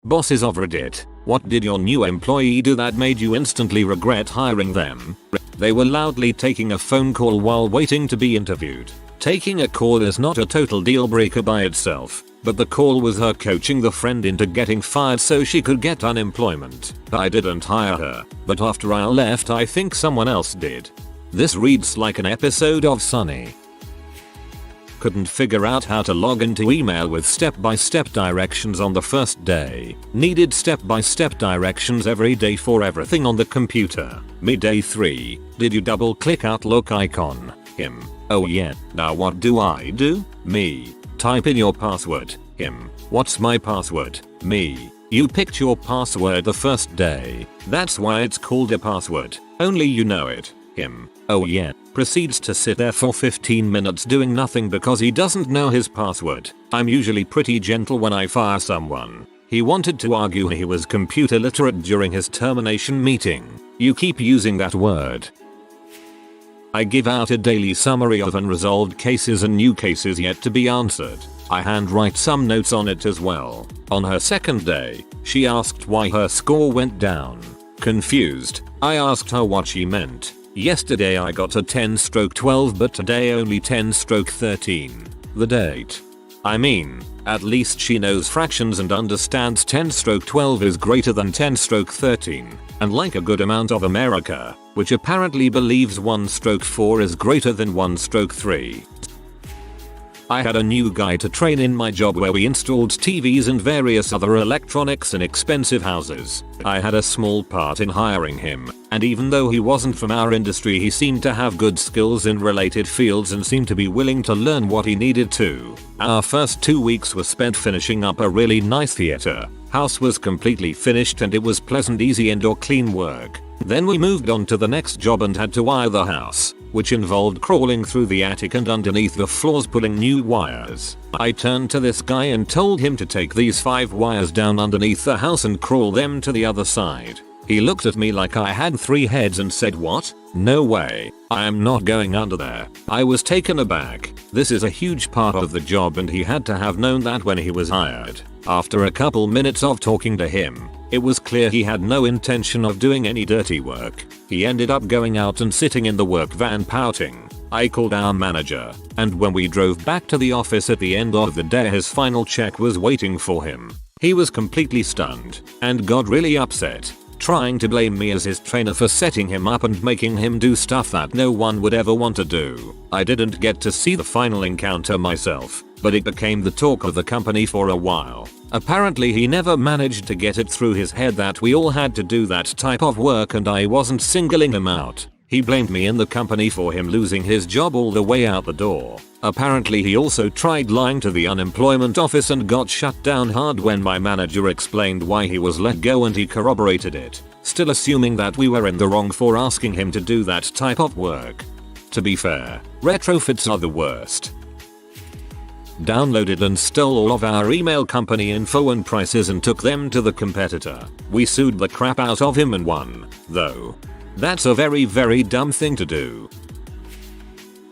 Bosses of Reddit, what did your new employee do that made you instantly regret hiring them? They were loudly taking a phone call while waiting to be interviewed. Taking a call is not a total deal breaker by itself, but the call was her coaching the friend into getting fired so she could get unemployment. I didn't hire her, but after I left I think someone else did. This reads like an episode of Sunny. Couldn't figure out how to log into email with step-by-step directions on the first day. Needed step-by-step directions every day for everything on the computer. Day 3. Did you double click Outlook icon? Him. Oh yeah. Now what do I do? Me. Type in your password. Him. What's my password? Me. You picked your password the first day. That's why it's called a password. Only you know it. Him. Oh yeah. Proceeds to sit there for 15 minutes doing nothing because he doesn't know his password. I'm usually pretty gentle when I fire someone. He wanted to argue he was computer literate during his termination meeting. You keep using that word. I give out a daily summary of unresolved cases and new cases yet to be answered. I handwrite some notes on it as well. On her second day, she asked why her score went down. Confused, I asked her what she meant. Yesterday I got a 10/12 but today only 10/13. The date. I mean, at least she knows fractions and understands 10/12 is greater than 10/13, and like a good amount of America, which apparently believes 1/4 is greater than 1/3. I had a new guy to train in my job where we installed TVs and various other electronics in expensive houses. I had a small part in hiring him, and even though he wasn't from our industry he seemed to have good skills in related fields and seemed to be willing to learn what he needed to. Our first 2 weeks were spent finishing up a really nice theater. House was completely finished and it was pleasant, easy indoor clean work. Then we moved on to the next job and had to wire the house, which involved crawling through the attic and underneath the floors pulling new wires. I turned to this guy and told him to take these 5 wires down underneath the house and crawl them to the other side. He looked at me like I had 3 heads and said, "What? No way. I am not going under there." I was taken aback. This is a huge part of the job and he had to have known that when he was hired. After a couple minutes of talking to him, it was clear he had no intention of doing any dirty work. He ended up going out and sitting in the work van pouting. I called our manager, and when we drove back to the office at the end of the day his final check was waiting for him. He was completely stunned, and got really upset, trying to blame me as his trainer for setting him up and making him do stuff that no one would ever want to do. I didn't get to see the final encounter myself, but it became the talk of the company for a while. Apparently he never managed to get it through his head that we all had to do that type of work and I wasn't singling him out. He blamed me and the company for him losing his job all the way out the door. Apparently he also tried lying to the unemployment office and got shut down hard when my manager explained why he was let go and he corroborated it, still assuming that we were in the wrong for asking him to do that type of work. To be fair, retrofits are the worst. Downloaded and stole all of our email company info and prices and took them to the competitor. We sued the crap out of him and won, though. That's a very dumb thing to do.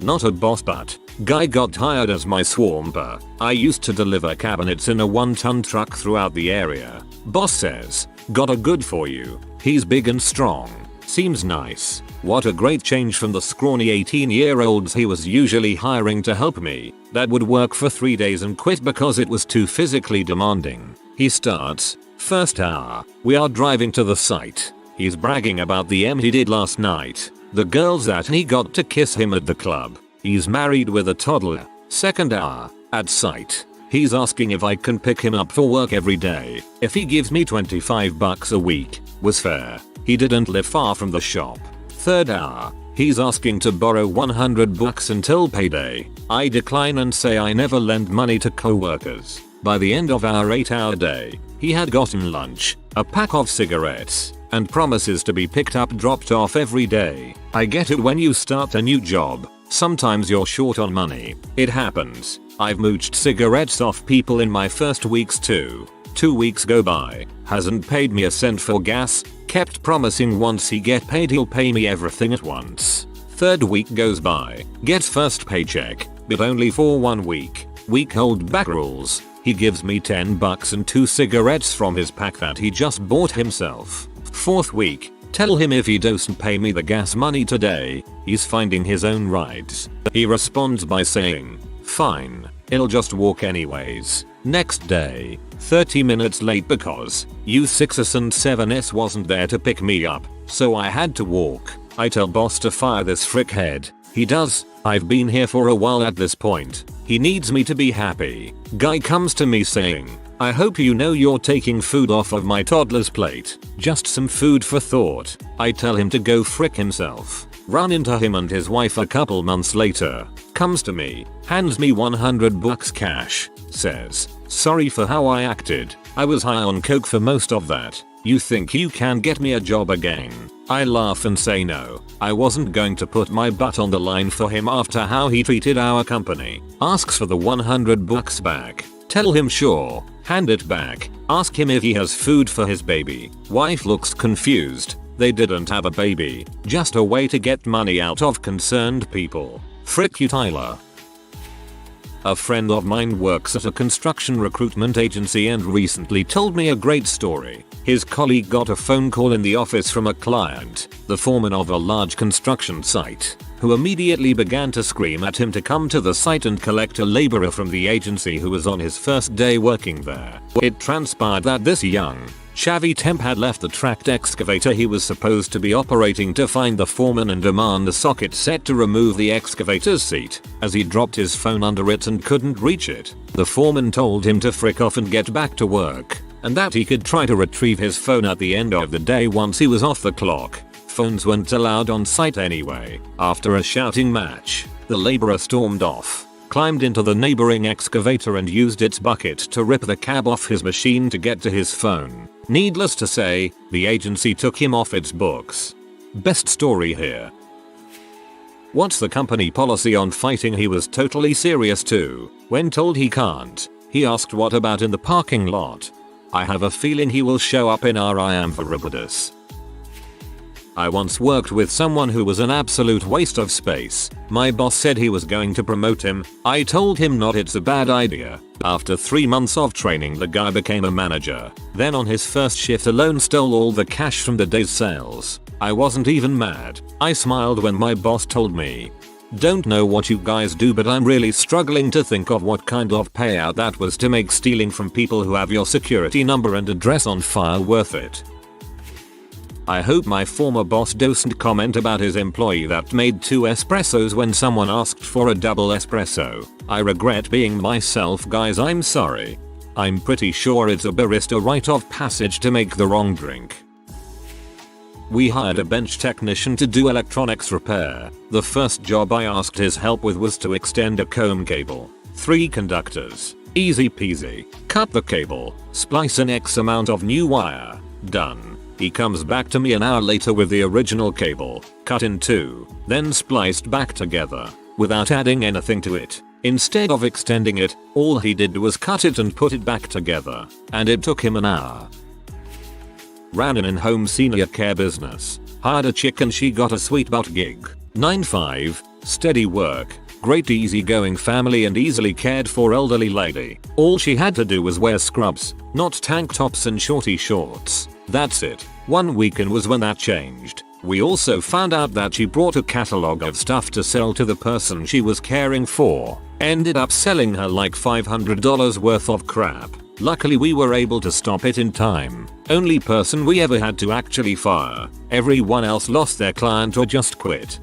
Not a boss but guy got hired as my swamper. I used to deliver cabinets in a 1-ton truck throughout the area. Boss says, "Got a good for you. He's big and strong. Seems nice." What a great change from the scrawny 18-year-olds he was usually hiring to help me, that would work for 3 days and quit because it was too physically demanding. He starts, "First hour, we are driving to the site. He's bragging about the M he did last night. The girls that he got to kiss him at the club. He's married with a toddler." Second hour, at site. He's asking if I can pick him up for work every day. If he gives me $25 a week, was fair. He didn't live far from the shop. Third hour, he's asking to borrow $100 until payday. I decline and say I never lend money to coworkers. By the end of our 8-hour day, he had gotten lunch, a pack of cigarettes, and promises to be picked up dropped off every day. I get it when you start a new job. Sometimes you're short on money. It happens. I've mooched cigarettes off people in my first weeks too. 2 weeks go by, hasn't paid me a cent for gas, kept promising once he get paid he'll pay me everything at once. Third week goes by, gets first paycheck, but only for 1 week. Week hold back rules. He gives me $10 and 2 cigarettes from his pack that he just bought himself. 4th week, tell him if he doesn't pay me the gas money today, he's finding his own rides. He responds by saying, fine, I'll just walk anyways. Next day, 30 minutes late because U6S and 7S wasn't there to pick me up, so I had to walk. I tell boss to fire this frickhead. He does. I've been here for a while at this point. He needs me to be happy. Guy comes to me saying, I hope you know you're taking food off of my toddler's plate. Just some food for thought. I tell him to go frick himself. Run into him and his wife a couple months later. Comes to me, hands me $100 cash, says, sorry for how I acted. I was high on coke for most of that. You think you can get me a job again? I laugh and say no. I wasn't going to put my butt on the line for him after how he treated our company. Asks for the $100 back. Tell him sure. Hand it back. Ask him if he has food for his baby. Wife looks confused. They didn't have a baby. Just a way to get money out of concerned people. Frick you, Tyler. A friend of mine works at a construction recruitment agency and recently told me a great story. His colleague got a phone call in the office from a client, the foreman of a large construction site, who immediately began to scream at him to come to the site and collect a laborer from the agency who was on his first day working there. It transpired that this young, shabby temp had left the tracked excavator he was supposed to be operating to find the foreman and demand the socket set to remove the excavator's seat, as he dropped his phone under it and couldn't reach it. The foreman told him to frick off and get back to work, and that he could try to retrieve his phone at the end of the day once he was off the clock. Phones weren't allowed on site anyway. After a shouting match, the laborer stormed off, climbed into the neighboring excavator and used its bucket to rip the cab off his machine to get to his phone. Needless to say, the agency took him off its books. Best story here. What's the company policy on fighting? He was totally serious too. When told he can't, he asked what about in the parking lot. I have a feeling he will show up in our I am for Rebudus. I once worked with someone who was an absolute waste of space. My boss said he was going to promote him. I told him not, it's a bad idea. After 3 months of training, the guy became a manager. Then on his first shift alone stole all the cash from the day's sales. I wasn't even mad. I smiled when my boss told me. Don't know what you guys do, but I'm really struggling to think of what kind of payout that was to make stealing from people who have your security number and address on file worth it. I hope my former boss doesn't comment about his employee that made 2 espressos when someone asked for a double espresso. I regret being myself, guys, I'm sorry. I'm pretty sure it's a barista rite of passage to make the wrong drink. We hired a bench technician to do electronics repair. The first job I asked his help with was to extend a comb cable. 3 conductors. Easy peasy. Cut the cable. Splice an X amount of new wire. Done. He comes back to me an hour later with the original cable, cut in 2, then spliced back together, without adding anything to it. Instead of extending it, all he did was cut it and put it back together, and it took him an hour. Ran an in-home senior care business. Hired a chick and she got a sweet butt gig. 9-5, steady work, great easygoing family and easily cared for elderly lady. All she had to do was wear scrubs, not tank tops and shorty shorts. That's it. 1 weekend was when that changed. We also found out that she brought a catalog of stuff to sell to the person she was caring for. Ended up selling her like $500 worth of crap. Luckily we were able to stop it in time. Only person we ever had to actually fire. Everyone else lost their client or just quit.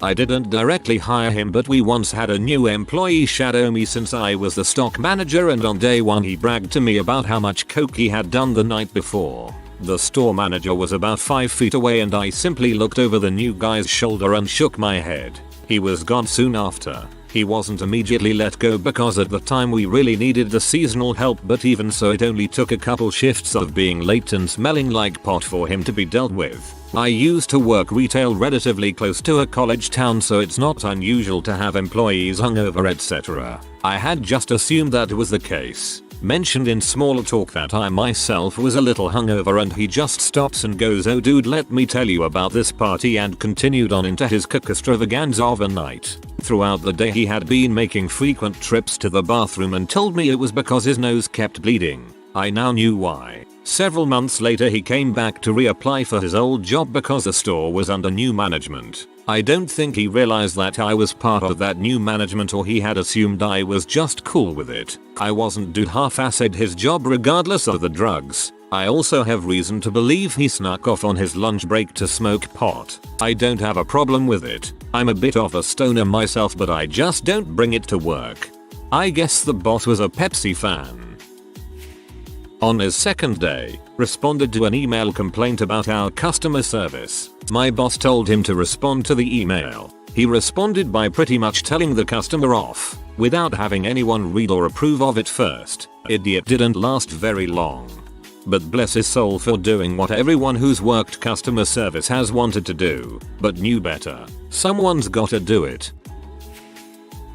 I didn't directly hire him, but we once had a new employee shadow me since I was the stock manager, and on day 1 he bragged to me about how much coke he had done the night before. The store manager was about 5 feet away and I simply looked over the new guy's shoulder and shook my head. He was gone soon after. He wasn't immediately let go because at the time we really needed the seasonal help, but even so it only took a couple shifts of being late and smelling like pot for him to be dealt with. I used to work retail relatively close to a college town, so it's not unusual to have employees hungover, etc. I had just assumed that was the case. Mentioned in small talk that I myself was a little hungover and he just stops and goes, "Oh dude, let me tell you about this party," and continued on into his cook extravaganza of a night. throughout the day he had been making frequent trips to the bathroom and told me it was because his nose kept bleeding. I now knew why. Several months later he came back to reapply for his old job because the store was under new management. I don't think he realized that I was part of that new management, or he had assumed I was just cool with it. I wasn't dude half-assed his job regardless of the drugs. I also have reason to believe he snuck off on his lunch break to smoke pot. I don't have a problem with it. I'm a bit of a stoner myself, but I just don't bring it to work. I guess the boss was a Pepsi fan. On his second day, responded to an email complaint about our customer service. My boss told him to respond to the email. He responded by pretty much telling the customer off, without having anyone read or approve of it first. Idiot didn't last very long. But bless his soul for doing what everyone who's worked customer service has wanted to do, but knew better. Someone's gotta do it.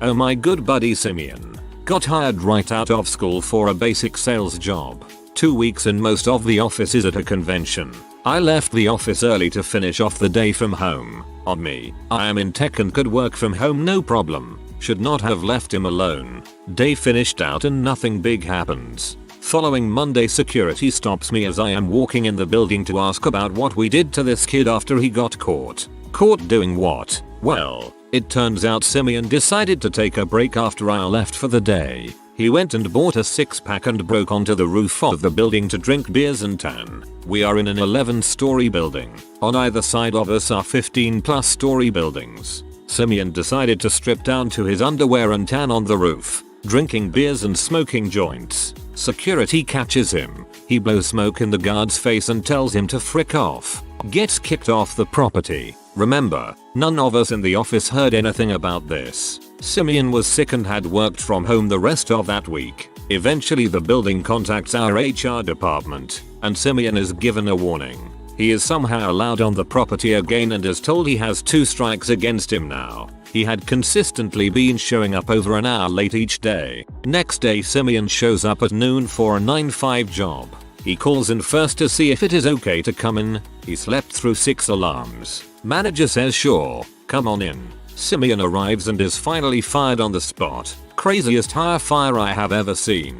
Oh, my good buddy Simeon got hired right out of school for a basic sales job. 2 weeks in, most of the office is at a convention. I left the office early to finish off the day from home. On me, I am in tech and could work from home no problem. Should not have left him alone. Day finished out and nothing big happens. Following Monday, security stops me as I am walking in the building to ask about what we did to this kid after he got caught. Caught doing what? Well, it turns out Simeon decided to take a break after I left for the day. He went and bought a 6-pack and broke onto the roof of the building to drink beers and tan. We are in an 11-story building. On either side of us are 15+ story buildings. Simeon decided to strip down to his underwear and tan on the roof, drinking beers and smoking joints. Security catches him. He blows smoke in the guard's face and tells him to frick off. Gets kicked off the property. Remember, none of us in the office heard anything about this. Simeon was sick and had worked from home the rest of that week. Eventually the building contacts our HR department, and Simeon is given a warning. He is somehow allowed on the property again and is told he has 2 strikes against him now. He had consistently been showing up over an hour late each day. Next day Simeon shows up at noon for a 9-5 job. He calls in first to see if it is okay to come in. He slept through 6 alarms. Manager says sure, come on in. Simeon arrives and is finally fired on the spot. Craziest hire fire I have ever seen.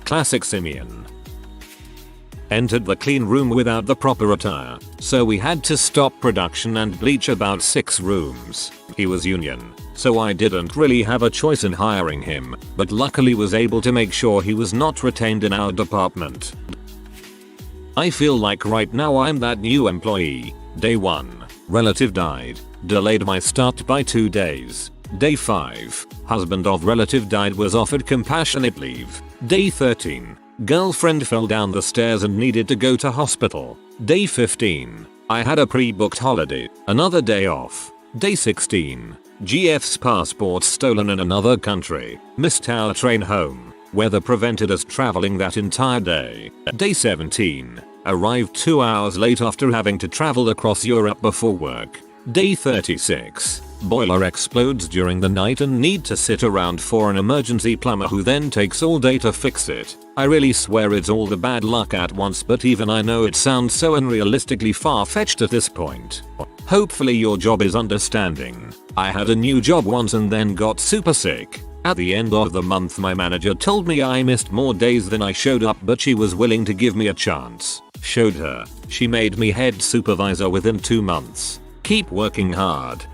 Classic Simeon. Entered the clean room without the proper attire, so we had to stop production and bleach about 6 rooms. He was union, so I didn't really have a choice in hiring him, but luckily was able to make sure he was not retained in our department. I feel like right now I'm that new employee. Day 1. Relative died. Delayed my start by 2 days. Day 5. Husband of relative died, was offered compassionate leave. Day 13. Girlfriend fell down the stairs and needed to go to hospital. Day 15. I had a pre-booked holiday. Another day off. Day 16. GF's passport stolen in another country. Missed our train home. Weather prevented us traveling that entire day. Day 17. Arrived 2 hours late after having to travel across Europe before work. Day 36. Boiler explodes during the night and need to sit around for an emergency plumber who then takes all day to fix it. I really swear it's all the bad luck at once, but even I know it sounds so unrealistically far-fetched at this point. Hopefully your job is understanding. I had a new job once and then got super sick. At the end of the month my manager told me I missed more days than I showed up, but she was willing to give me a chance. Showed her. She made me head supervisor within 2 months. Keep working hard.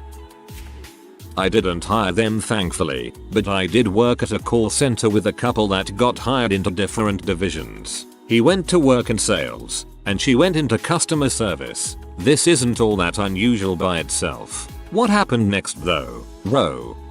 I didn't hire them thankfully, but I did work at a call center with a couple that got hired into different divisions. He went to work in sales, and she went into customer service. This isn't all that unusual by itself. What happened next though?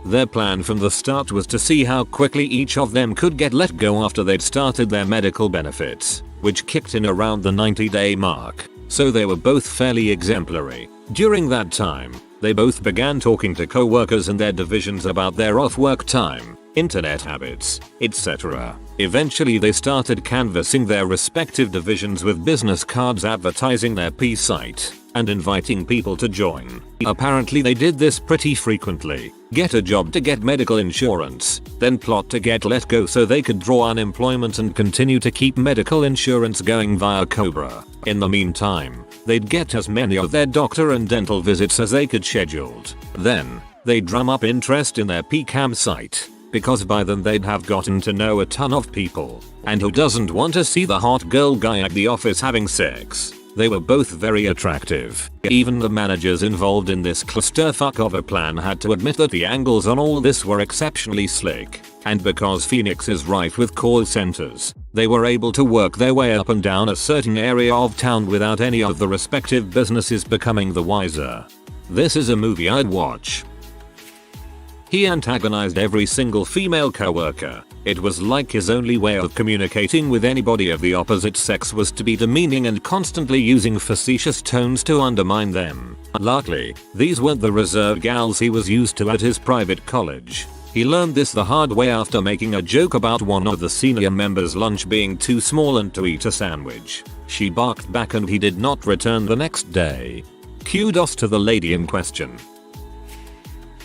Their plan from the start was to see how quickly each of them could get let go after they'd started their medical benefits, which kicked in around the 90-day mark. So they were both fairly exemplary. During that time, they both began talking to co-workers in their divisions about their off-work time, internet habits, etc. Eventually they started canvassing their respective divisions with business cards advertising their P site and inviting people to join. Apparently they did this pretty frequently. Get a job to get medical insurance, then plot to get let go so they could draw unemployment and continue to keep medical insurance going via Cobra. In the meantime, they'd get as many of their doctor and dental visits as they could scheduled. Then, They drum up interest in their PCAM site, because by then they'd have gotten to know a ton of people. And who doesn't want to see the hot girl guy at the office having sex? They were both very attractive. Even the managers involved in this clusterfuck of a plan had to admit that the angles on all this were exceptionally slick. And because Phoenix is rife with call centers, they were able to work their way up and down a certain area of town without any of the respective businesses becoming the wiser. This is a movie I'd watch. He antagonized every single female coworker. It was like his only way of communicating with anybody of the opposite sex was to be demeaning and constantly using facetious tones to undermine them. Luckily, these weren't the reserved gals he was used to at his private college. He learned this the hard way after making a joke about one of the senior members' lunch being too small and to eat a sandwich. She barked back and he did not return the next day. Kudos to the lady in question.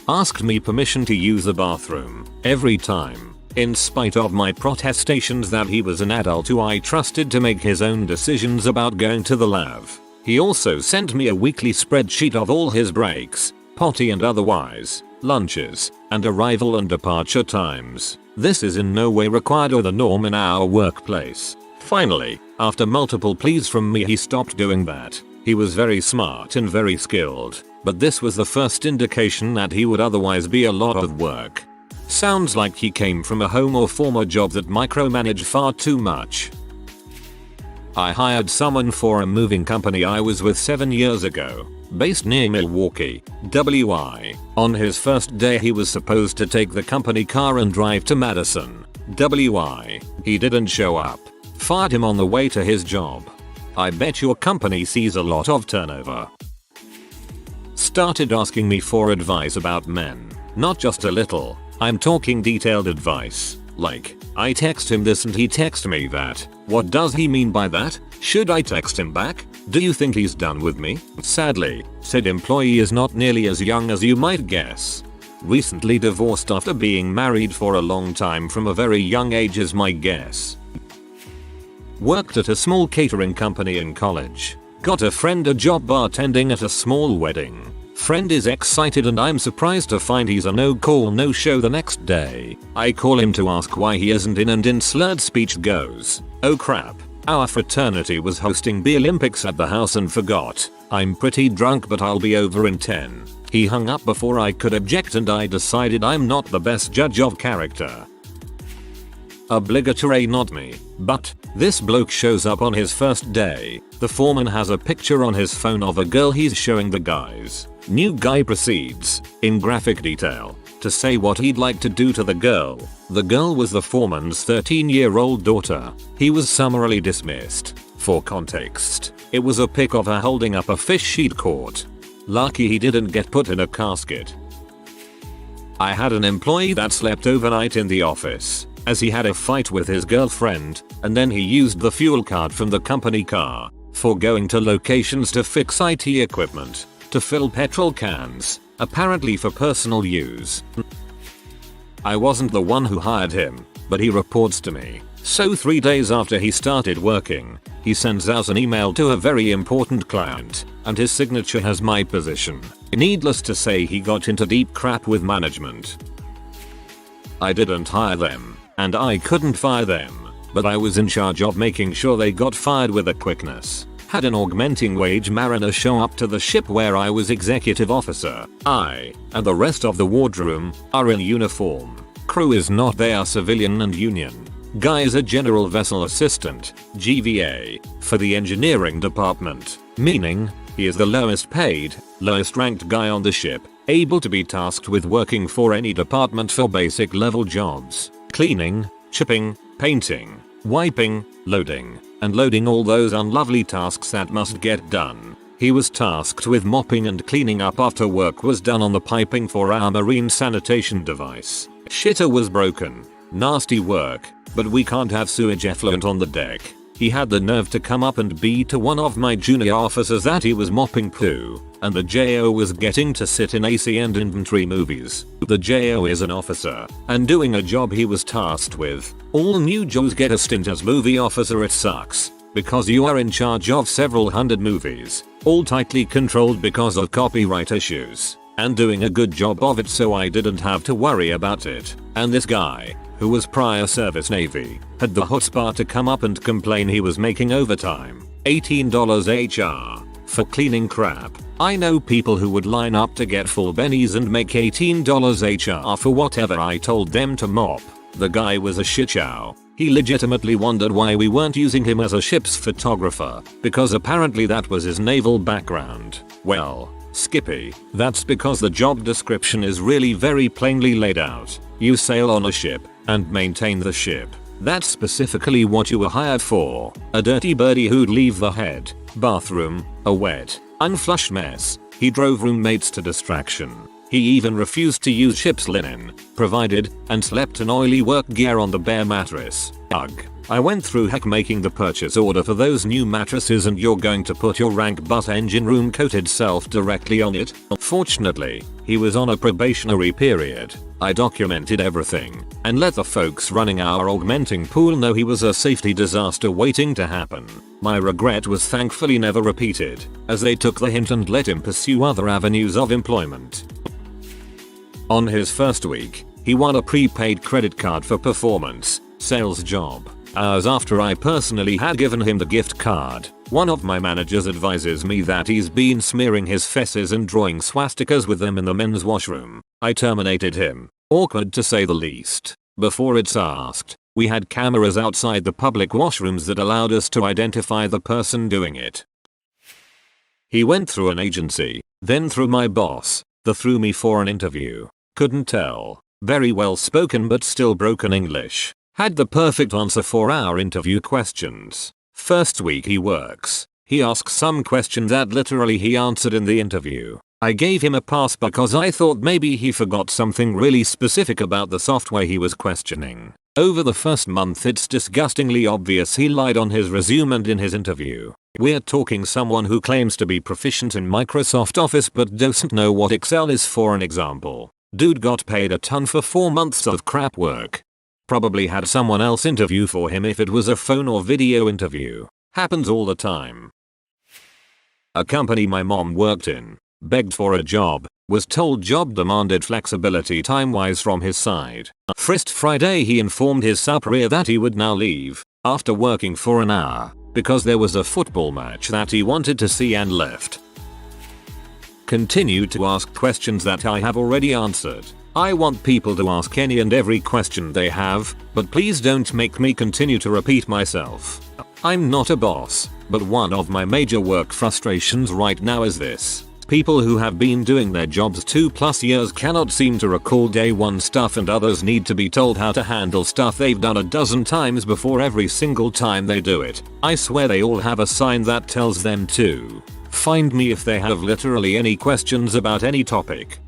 Asked me permission to use the bathroom every time. In spite of my protestations that he was an adult who I trusted to make his own decisions about going to the lav. He also sent me a weekly spreadsheet of all his breaks, potty and otherwise, lunches, and arrival and departure times. This is in no way required or the norm in our workplace. Finally, after multiple pleas from me, he stopped doing that. He was very smart and very skilled, but this was the first indication that he would otherwise be a lot of work. Sounds like he came from a home or former job that micromanaged far too much. I hired someone for a moving company I was with 7 years ago, based near Milwaukee, WI. On his first day he was supposed to take the company car and drive to Madison, WI. He didn't show up. Fired him on the way to his job. I bet your company sees a lot of turnover. Started asking me for advice about men. Not just a little. I'm talking detailed advice. Like, I text him this and he texts me that. What does he mean by that? Should I text him back? Do you think he's done with me? Sadly, said employee is not nearly as young as you might guess. Recently divorced after being married for a long time from a very young age is my guess. Worked at a small catering company in college. Got a friend a job bartending at a small wedding. Friend is excited and I'm surprised to find he's a no-call no-show the next day. I call him to ask why he isn't in and in slurred speech goes, "Oh crap, our fraternity was hosting the Olympics at the house and forgot. I'm pretty drunk but I'll be over in 10. He hung up before I could object and I decided I'm not the best judge of character. Obligatory not me, but this bloke shows up on his first day. The foreman has a picture on his phone of a girl he's showing the guys. New guy proceeds, in graphic detail, to say what he'd like to do to the girl. The girl was the foreman's 13-year-old daughter. He was summarily dismissed. For context, it was a pic of her holding up a fish she'd caught. Lucky he didn't get put in a casket. I had an employee that slept overnight in the office, as he had a fight with his girlfriend, and then he used the fuel card from the company car for going to locations to fix IT equipment, to fill petrol cans, apparently for personal use. I wasn't the one who hired him, but he reports to me. So 3 days after he started working, he sends out an email to a very important client, and his signature has my position. Needless to say, he got into deep crap with management. I didn't hire them, and I couldn't fire them, but I was in charge of making sure they got fired with a quickness. Had an augmenting wage mariner show up to the ship where I was executive officer. I, and the rest of the wardroom, are in uniform. Crew is not, they are civilian and union. Guy is a general vessel assistant, GVA, for the engineering department, meaning, he is the lowest paid, lowest ranked guy on the ship, able to be tasked with working for any department for basic level jobs. Cleaning, chipping, painting, wiping, loading, and loading all those unlovely tasks that must get done. He was tasked with mopping and cleaning up after work was done on the piping for our marine sanitation device. Shitter was broken. Nasty work, but we can't have sewage effluent on the deck. He had the nerve to come up and be to one of my junior officers that he was mopping poo, and the JO was getting to sit in AC and inventory movies. The JO is an officer, and doing a job he was tasked with. All new Joes get a stint as movie officer. It sucks, because you are in charge of several hundred movies, all tightly controlled because of copyright issues. and doing a good job of it, so I didn't have to worry about it. And this guy, who was prior service Navy, had the chutzpah to come up and complain he was making overtime, $18 HR, for cleaning crap. I know people who would line up to get full bennies and make $18 HR for whatever I told them to mop. The guy was a shitshow. He legitimately wondered why we weren't using him as a ship's photographer, because apparently that was his naval background. Well, Skippy, that's because the job description is really very plainly laid out. You sail on a ship and maintain the ship. That's specifically what you were hired for. A dirty birdie who'd leave the head bathroom a wet, unflushed mess. He drove roommates to distraction. He even refused to use ship's linen provided and slept in oily work gear on the bare mattress. Ugh. I went through heck making the purchase order for those new mattresses, and you're going to put your rank butt engine room coated self directly on it? Fortunately, he was on a probationary period. I documented everything and let the folks running our augmenting pool know he was a safety disaster waiting to happen. My regret was thankfully never repeated, as they took the hint and let him pursue other avenues of employment. On his first week, he won a prepaid credit card for performance sales job. Hours after I personally had given him the gift card, one of my managers advises me that he's been smearing his fesses and drawing swastikas with them in the men's washroom. I terminated him. Awkward to say the least. Before it's asked, we had cameras outside the public washrooms that allowed us to identify the person doing it. He went through an agency, then through my boss, through me for an interview. Couldn't tell. Very well spoken but still broken English. Had the perfect answer for our interview questions. First week he works. He asks some question that literally he answered in the interview. I gave him a pass because I thought maybe he forgot something really specific about the software he was questioning. Over the first month it's disgustingly obvious he lied on his resume and in his interview. We're talking someone who claims to be proficient in Microsoft Office but doesn't know what Excel is, for an example. Dude got paid a ton for 4 months of crap work. Probably had someone else interview for him if it was a phone or video interview. Happens all the time. A company my mom worked in, begged for a job, was told job demanded flexibility time-wise from his side. First Friday he informed his superior that he would now leave, after working for an hour, because there was a football match that he wanted to see, and left. Continued to ask questions that I have already answered. I want people to ask any and every question they have, but please don't make me continue to repeat myself. I'm not a boss, but one of my major work frustrations right now is this. People who have been doing their jobs 2+ years cannot seem to recall day one stuff, and others need to be told how to handle stuff they've done a dozen times before every single time they do it. I swear they all have a sign that tells them to find me if they have literally any questions about any topic.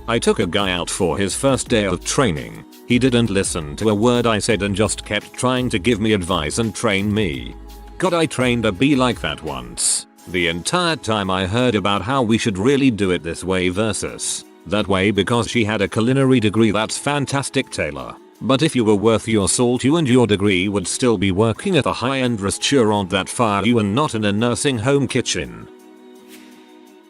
I took a guy out for his first day of training. He didn't listen to a word I said and just kept trying to give me advice and train me. God, I trained a bee like that once. The entire time I heard about how we should really do it this way versus that way because she had a culinary degree. That's fantastic, Taylor. But if you were worth your salt, you and your degree would still be working at a high-end restaurant that fired you and not in a nursing home kitchen.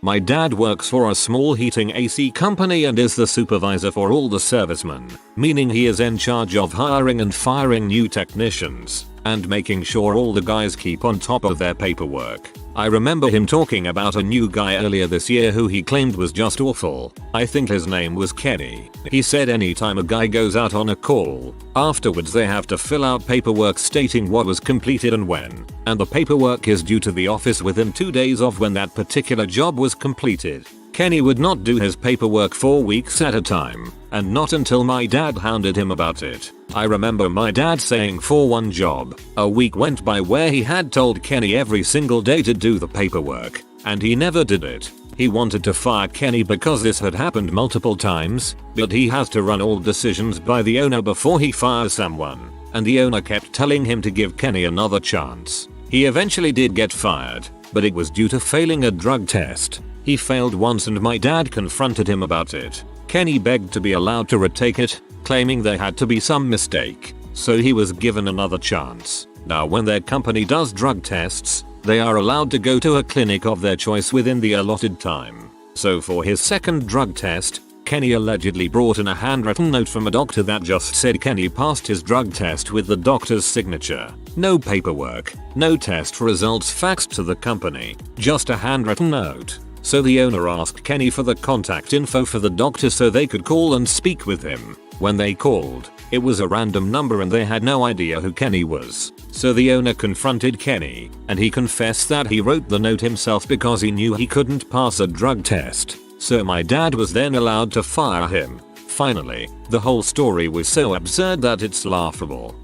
My dad works for a small heating AC company and is the supervisor for all the servicemen, meaning he is in charge of hiring and firing new technicians, and making sure all the guys keep on top of their paperwork. I remember him talking about a new guy earlier this year who he claimed was just awful. I think his name was Kenny. He said anytime a guy goes out on a call, afterwards they have to fill out paperwork stating what was completed and when, and the paperwork is due to the office within 2 days of when that particular job was completed. Kenny would not do his paperwork for weeks at a time, and not until my dad hounded him about it. I remember my dad saying for one job, a week went by where he had told Kenny every single day to do the paperwork, and he never did it. He wanted to fire Kenny because this had happened multiple times, but he has to run all decisions by the owner before he fires someone, and the owner kept telling him to give Kenny another chance. He eventually did get fired, but it was due to failing a drug test. He failed once and my dad confronted him about it. Kenny begged to be allowed to retake it, claiming there had to be some mistake, so he was given another chance. Now when their company does drug tests, they are allowed to go to a clinic of their choice within the allotted time. So for his second drug test, Kenny allegedly brought in a handwritten note from a doctor that just said Kenny passed his drug test with the doctor's signature. No paperwork, no test results faxed to the company, just a handwritten note. So the owner asked Kenny for the contact info for the doctor so they could call and speak with him. When they called, it was a random number and they had no idea who Kenny was. So the owner confronted Kenny, and he confessed that he wrote the note himself because he knew he couldn't pass a drug test. So my dad was then allowed to fire him. Finally, the whole story was so absurd that it's laughable.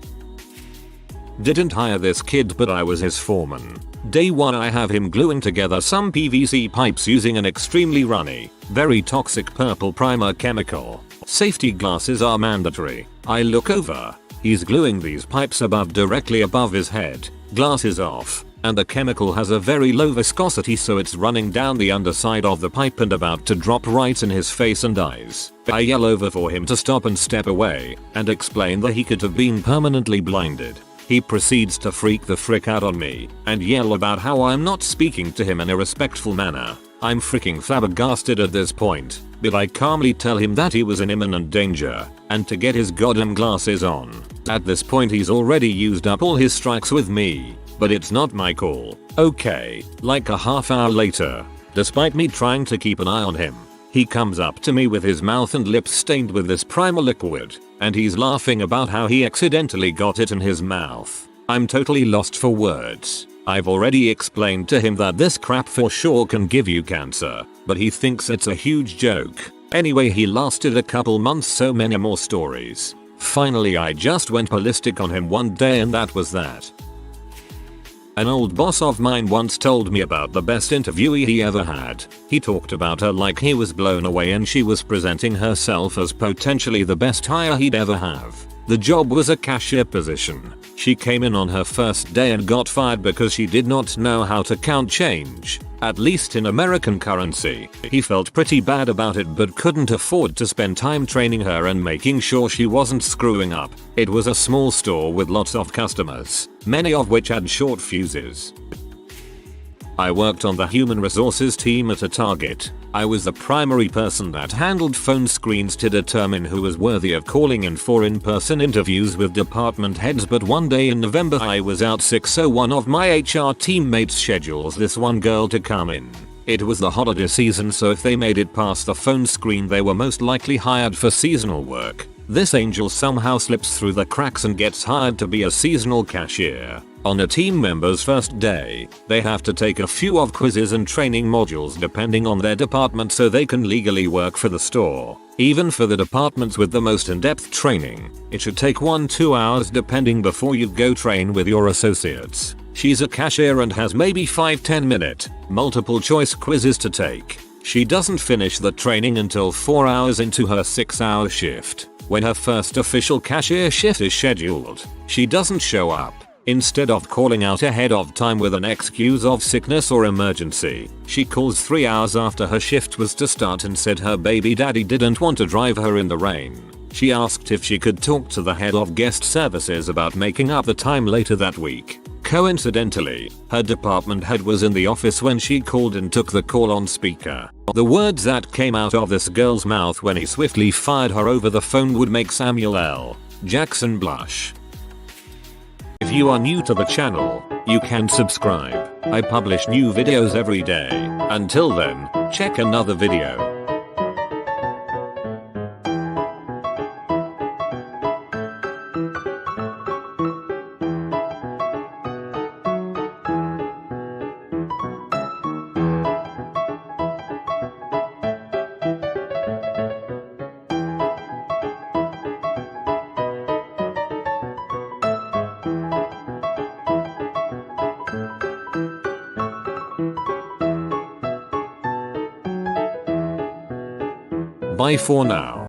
Didn't hire this kid, but I was his foreman. Day 1 I have him gluing together some PVC pipes using an extremely runny, very toxic purple primer chemical. Safety glasses are mandatory. I look over. He's gluing these pipes directly above his head. Glasses off. And the chemical has a very low viscosity, so it's running down the underside of the pipe and about to drop right in his face and eyes. I yell over for him to stop and step away, and explain that he could have been permanently blinded. He proceeds to freak the frick out on me, and yell about how I'm not speaking to him in a respectful manner. I'm freaking flabbergasted at this point, but I calmly tell him that he was in imminent danger, and to get his goddamn glasses on. At this point he's already used up all his strikes with me. But it's not my call. Okay, like a half hour later, despite me trying to keep an eye on him, he comes up to me with his mouth and lips stained with this primer liquid, and he's laughing about how he accidentally got it in his mouth. I'm totally lost for words. I've already explained to him that this crap for sure can give you cancer, but he thinks it's a huge joke. Anyway, he lasted a couple months, so many more stories. Finally I just went ballistic on him one day, and that was that. An old boss of mine once told me about the best interviewee he ever had. He talked about her like he was blown away, and she was presenting herself as potentially the best hire he'd ever have. The job was a cashier position. She came in on her first day and got fired because she did not know how to count change, at least in American currency. He felt pretty bad about it but couldn't afford to spend time training her and making sure she wasn't screwing up. It was a small store with lots of customers, many of which had short fuses. I worked on the human resources team at a Target. I was the primary person that handled phone screens to determine who was worthy of calling in for in-person interviews with department heads, but one day in November I was out sick, so one of my HR teammates schedules this one girl to come in. It was the holiday season, so if they made it past the phone screen they were most likely hired for seasonal work. This angel somehow slips through the cracks and gets hired to be a seasonal cashier. On a team member's first day, they have to take a few of quizzes and training modules depending on their department so they can legally work for the store. Even for the departments with the most in-depth training, it should take 1-2 hours depending before you go train with your associates. She's a cashier and has maybe 5-10 minute, multiple choice quizzes to take. She doesn't finish the training until 4 hours into her 6-hour shift. When her first official cashier shift is scheduled, she doesn't show up. Instead of calling out ahead of time with an excuse of sickness or emergency, she calls 3 hours after her shift was to start and said her baby daddy didn't want to drive her in the rain. She asked if she could talk to the head of guest services about making up the time later that week. Coincidentally, her department head was in the office when she called and took the call on speaker. The words that came out of this girl's mouth when he swiftly fired her over the phone would make Samuel L. Jackson blush. If you are new to the channel, you can subscribe. I publish new videos every day. Until then, check another video. Bye for now.